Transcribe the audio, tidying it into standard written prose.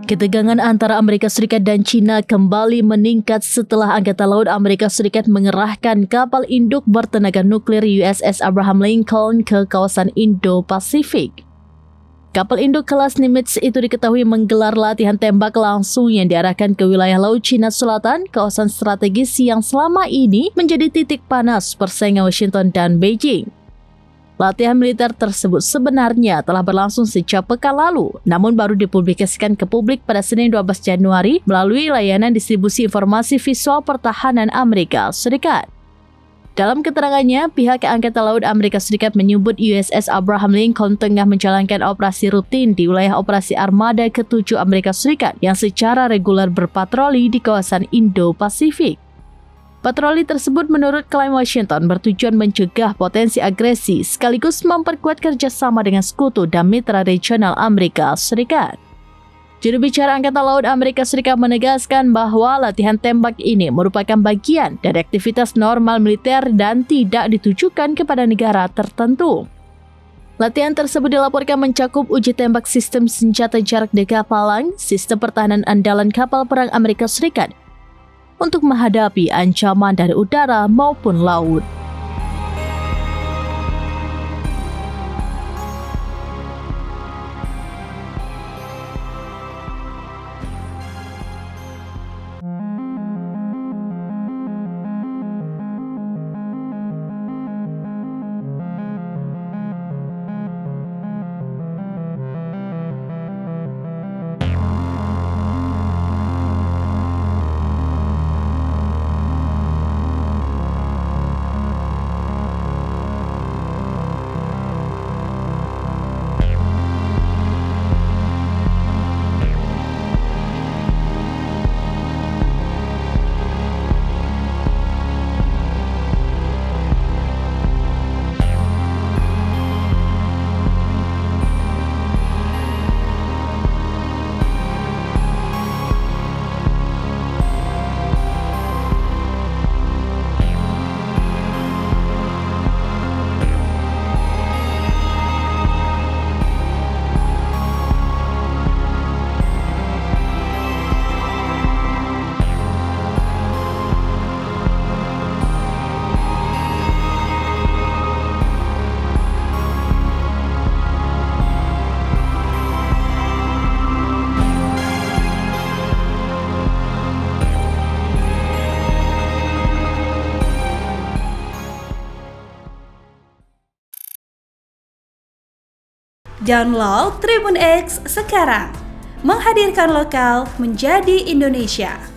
Ketegangan antara Amerika Serikat dan China kembali meningkat setelah Angkatan Laut Amerika Serikat mengerahkan kapal induk bertenaga nuklir USS Abraham Lincoln ke kawasan Indo-Pasifik. Kapal induk kelas Nimitz itu diketahui menggelar latihan tembak langsung yang diarahkan ke wilayah Laut Cina Selatan, kawasan strategis yang selama ini menjadi titik panas persaingan Washington dan Beijing. Latihan militer tersebut sebenarnya telah berlangsung sejak pekan lalu, namun baru dipublikasikan ke publik pada Senin 12 Januari melalui layanan distribusi informasi visual pertahanan Amerika Serikat. Dalam keterangannya, pihak Angkatan Laut Amerika Serikat menyebut USS Abraham Lincoln tengah menjalankan operasi rutin di wilayah operasi Armada ke-7 Amerika Serikat yang secara reguler berpatroli di kawasan Indo-Pasifik. Patroli tersebut menurut klaim Washington bertujuan mencegah potensi agresi sekaligus memperkuat kerjasama dengan sekutu dan mitra regional Amerika Serikat. Juru bicara Angkatan Laut Amerika Serikat menegaskan bahwa latihan tembak ini merupakan bagian dari aktivitas normal militer dan tidak ditujukan kepada negara tertentu. Latihan tersebut dilaporkan mencakup uji tembak sistem senjata jarak dekat Palang, sistem pertahanan andalan kapal perang Amerika Serikat, untuk menghadapi ancaman dari udara maupun laut. Download Tribun X sekarang, menghadirkan lokal menjadi Indonesia.